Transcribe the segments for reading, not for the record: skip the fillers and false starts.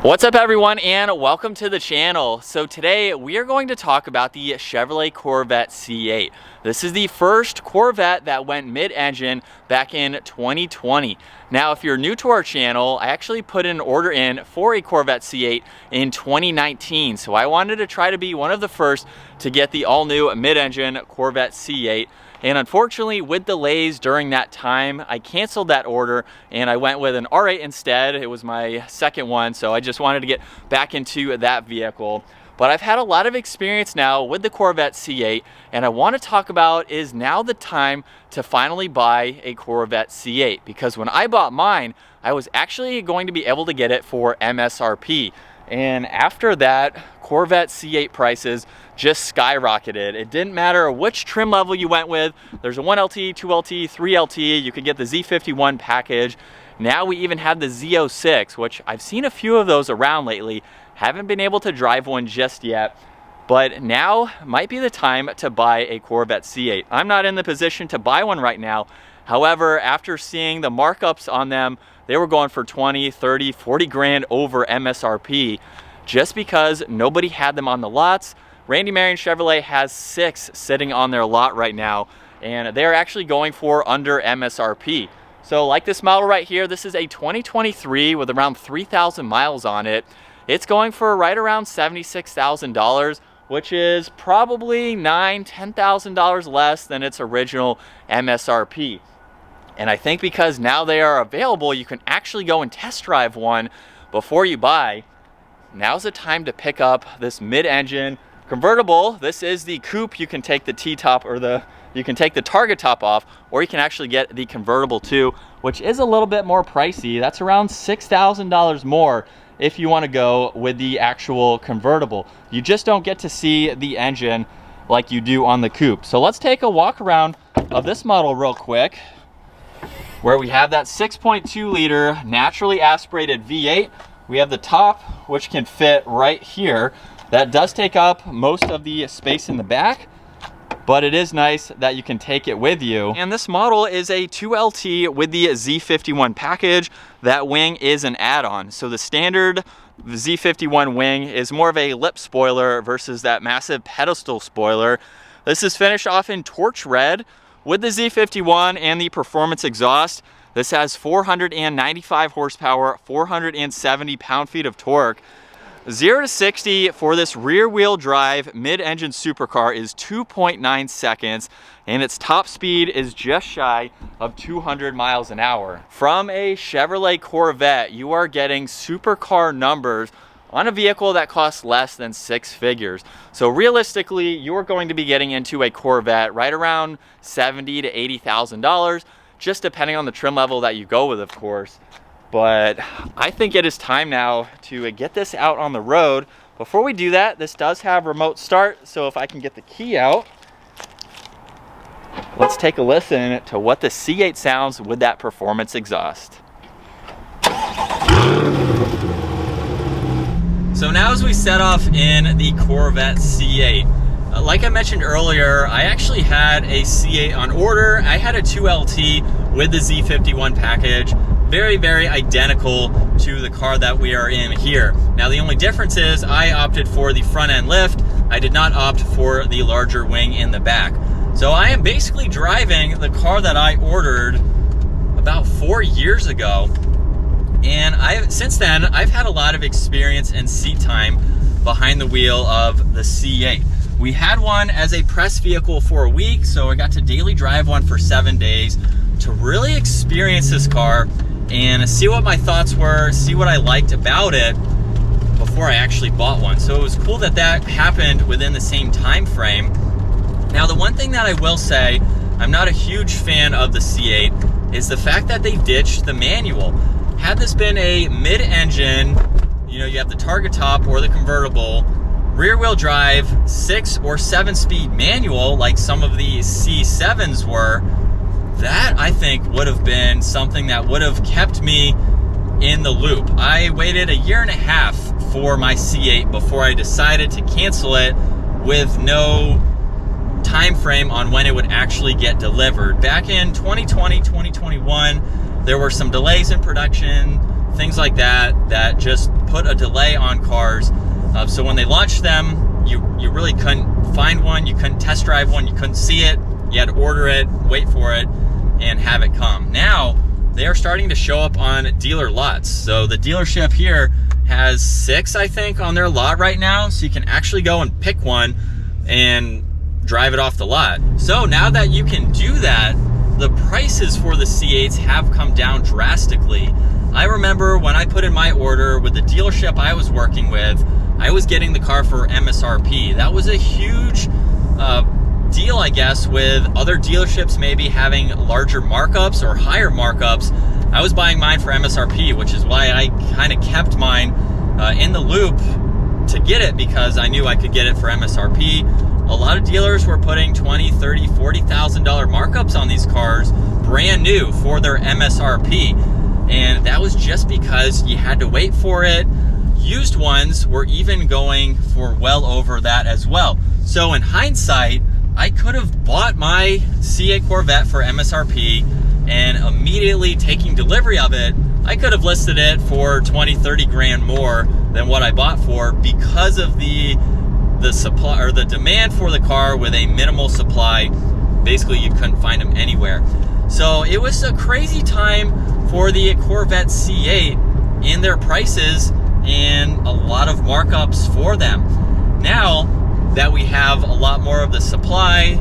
What's up everyone, and welcome to the channel. So today we are going to talk about the Chevrolet Corvette C8. This is the first Corvette that went mid-engine back in 2020. Now if you're new to our channel, I actually put an order in for a Corvette C8 in 2019. So I wanted to try to be one of the first to get the all-new mid-engine Corvette C8. And unfortunately, with delays during that time, I canceled that order and I went with an R8 instead. It was my second one, so I just wanted to get back into that vehicle. But I've had a lot of experience now with the Corvette C8, and I want to talk about is now the time to finally buy a Corvette C8, because when I bought mine, I was actually going to be able to get it for MSRP. And after that, Corvette C8 prices just skyrocketed. It didn't matter which trim level you went with. There's a 1LT, 2LT, 3LT. You could get the Z51 package. Now we even have the Z06, which I've seen a few of those around lately. Haven't been able to drive one just yet, but now might be the time to buy a Corvette C8. I'm not in the position to buy one right now. However, after seeing the markups on them, they were going for 20, 30, 40 grand over MSRP just because nobody had them on the lots. Randy Marion Chevrolet has 6 sitting on their lot right now, and they're actually going for under MSRP. So like this model right here, this is a 2023 with around 3,000 miles on it. It's going for right around $76,000, which is probably $9,000, $10,000 less than its original MSRP. And I think because now they are available, you can actually go and test drive one before you buy. Now's the time to pick up this mid-engine convertible. This is the coupe. You can take the T-top or you can take the target top off, or you can actually get the convertible too, which is a little bit more pricey. That's around $6,000 more if you want to go with the actual convertible. You just don't get to see the engine like you do on the coupe. So let's take a walk around of this model real quick, where we have that 6.2 liter naturally aspirated V8. We have the top, which can fit right here. That does take up most of the space in the back, but it is nice that you can take it with you. And this model is a 2LT with the Z51 package. That wing is an add-on. So the standard Z51 wing is more of a lip spoiler versus that massive pedestal spoiler. This is finished off in torch red with the Z51 and the performance exhaust. This has 495 horsepower, 470 pound-feet of torque. 0 to 60 for this rear-wheel drive mid-engine supercar is 2.9 seconds, and its top speed is just shy of 200 miles an hour. From a Chevrolet Corvette, you are getting supercar numbers on a vehicle that costs less than 6 figures. So realistically, you're going to be getting into a Corvette right around $70,000 to $80,000, just depending on the trim level that you go with, of course. But I think it is time now to get this out on the road. Before we do that, this does have remote start, so if I can get the key out, let's take a listen to what the C8 sounds with that performance exhaust. So now as we set off in the Corvette C8, like I mentioned earlier, I actually had a C8 on order. I had a 2LT with the Z51 package, very, very identical to the car that we are in here. Now the only difference is I opted for the front end lift. I did not opt for the larger wing in the back. So I am basically driving the car that I ordered about 4 years ago. And since then, I've had a lot of experience and seat time behind the wheel of the C8. We had one as a press vehicle for a week, so I got to daily drive one for 7 days to really experience this car and see what my thoughts were, see what I liked about it before I actually bought one. So it was cool that that happened within the same time frame. Now the one thing that I will say, I'm not a huge fan of the C8, is the fact that they ditched the manual. Had this been a mid-engine, you have the target top or the convertible, rear-wheel drive, 6 or 7-speed manual like some of the C7s were, that I think would have been something that would have kept me in the loop. I waited 1.5 years for my C8 before I decided to cancel it with no time frame on when it would actually get delivered. Back in 2020, 2021, there were some delays in production, things like that, that just put a delay on cars. So when they launched them, you really couldn't find one, you couldn't test drive one, you couldn't see it, you had to order it, wait for it, and have it come. Now, they are starting to show up on dealer lots. So the dealership here has 6, I think, on their lot right now, so you can actually go and pick one and drive it off the lot. So now that you can do that, the prices for the C8s have come down drastically. I remember when I put in my order with the dealership I was working with, I was getting the car for MSRP. That was a huge deal, I guess, with other dealerships maybe having larger markups or higher markups. I was buying mine for MSRP, which is why I kind of kept mine in the loop to get it, because I knew I could get it for MSRP. A lot of dealers were putting $20,000, $30,000, $40,000 markups on these cars, brand new, for their MSRP. And that was just because you had to wait for it. Used ones were even going for well over that as well. So in hindsight, I could have bought my C8 Corvette for MSRP, and immediately taking delivery of it, I could have listed it for 20, 30 grand more than what I bought for, because of the supply, or the demand for the car with a minimal supply. Basically, you couldn't find them anywhere. So it was a crazy time for the Corvette C8 in their prices, and a lot of markups for them. Now that we have a lot more of the supply,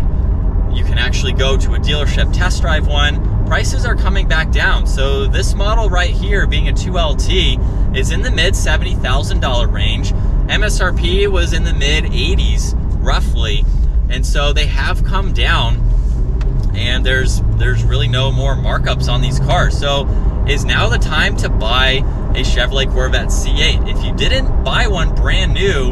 you can actually go to a dealership, test drive one. Prices are coming back down. So this model right here, being a 2LT, is in the mid $70,000 range. MSRP was in the mid 80s roughly, and so they have come down, and there's really no more markups on these cars. So is now the time to buy a Chevrolet Corvette C8. If you didn't buy one brand new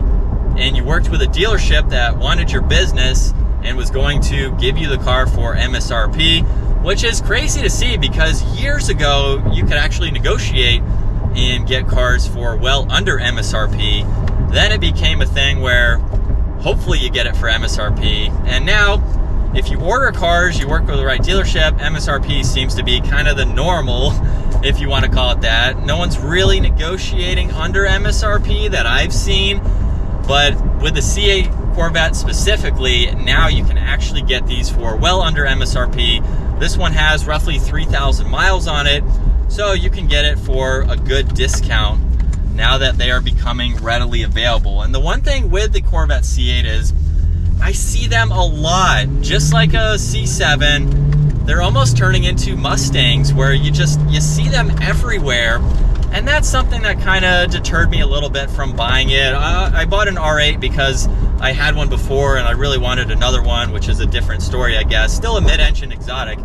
and you worked with a dealership that wanted your business and was going to give you the car for MSRP, which is crazy to see, because years ago you could actually negotiate and get cars for well under MSRP. Then it became a thing where hopefully you get it for MSRP. And now, if you order cars, you work with the right dealership, MSRP seems to be kind of the normal, if you want to call it that. No one's really negotiating under MSRP that I've seen. But with the C8 Corvette specifically, now you can actually get these for well under MSRP. This one has roughly 3,000 miles on it, so you can get it for a good discount now that they are becoming readily available. And the one thing with the Corvette C8 is I see them a lot, just like a C7. They're almost turning into Mustangs, where you see them everywhere. And that's something that kind of deterred me a little bit from buying it. I bought an R8 because I had one before and I really wanted another one, which is a different story, I guess. Still a mid-engine exotic,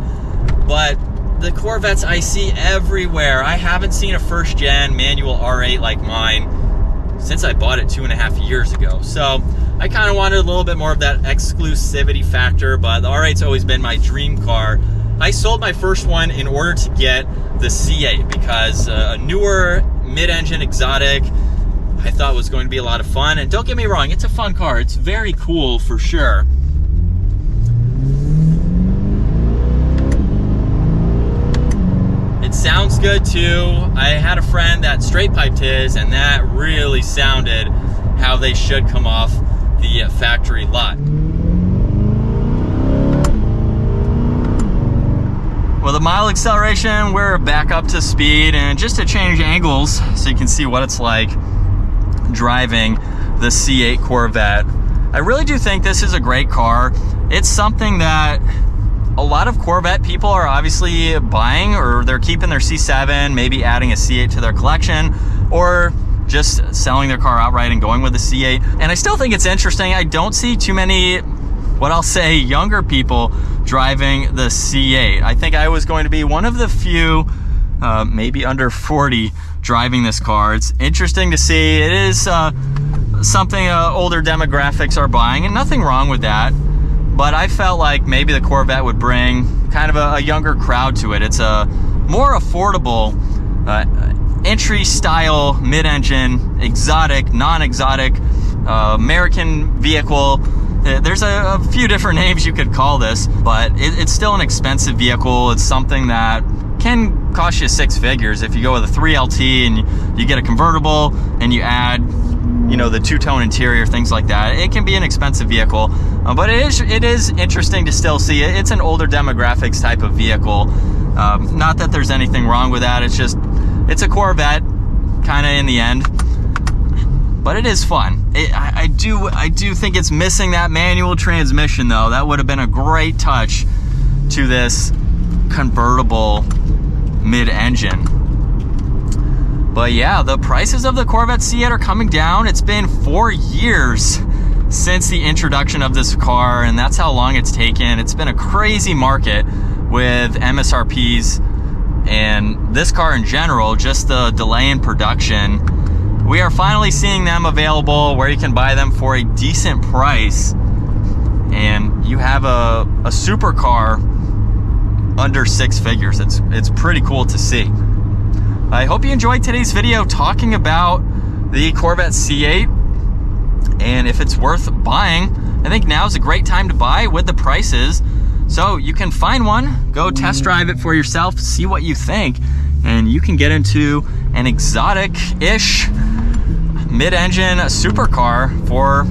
but the Corvettes I see everywhere. I haven't seen a first-gen manual R8 like mine since I bought it 2.5 years ago. So I kind of wanted a little bit more of that exclusivity factor, but the R8's always been my dream car. I sold my first one in order to get the C8 because a newer mid-engine exotic I thought was going to be a lot of fun. And don't get me wrong, it's a fun car. It's very cool for sure. It sounds good too. I had a friend that straight piped his, and that really sounded how they should come off the factory lot. With a mild acceleration, we're back up to speed, and just to change angles so you can see what it's like driving the C8 Corvette. I really do think this is a great car. It's something that a lot of Corvette people are obviously buying, or they're keeping their C7, maybe adding a C8 to their collection, or just selling their car outright and going with the C8. And I still think it's interesting. I don't see too many, what I'll say, younger people driving the C8. I think I was going to be one of the few, maybe under 40, driving this car. It's interesting to see. It is something older demographics are buying, and nothing wrong with that. But I felt like maybe the Corvette would bring kind of a younger crowd to it. It's a more affordable entry style mid-engine exotic, non-exotic American vehicle. There's a few different names you could call this, but it's still an expensive vehicle. It's something that can cost you 6 figures if you go with a 3LT and you get a convertible and you add, you know, the two-tone interior, things like that. It can be an expensive vehicle, but it is interesting to still see it. It's an older demographics type of vehicle. Not that there's anything wrong with that. It's just, it's a Corvette kind of in the end, but it is fun. I do think it's missing that manual transmission though. That would have been a great touch to this convertible mid-engine. But yeah, the prices of the Corvette C8 are coming down. It's been 4 years since the introduction of this car, and that's how long it's taken. It's been a crazy market with MSRPs and this car in general, just the delay in production. We are finally seeing them available where you can buy them for a decent price, and you have a supercar under 6 figures. It's pretty cool to see. I hope you enjoyed today's video talking about the Corvette C8 and if it's worth buying. I think now's a great time to buy with the prices. So you can find one, go test drive it for yourself, see what you think, and you can get into an exotic-ish mid-engine supercar for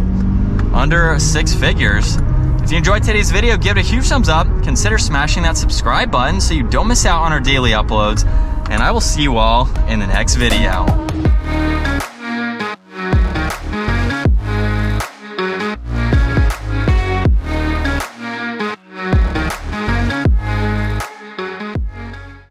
under 6 figures. If you enjoyed today's video, give it a huge thumbs up. Consider smashing that subscribe button so you don't miss out on our daily uploads. And I will see you all in the next video.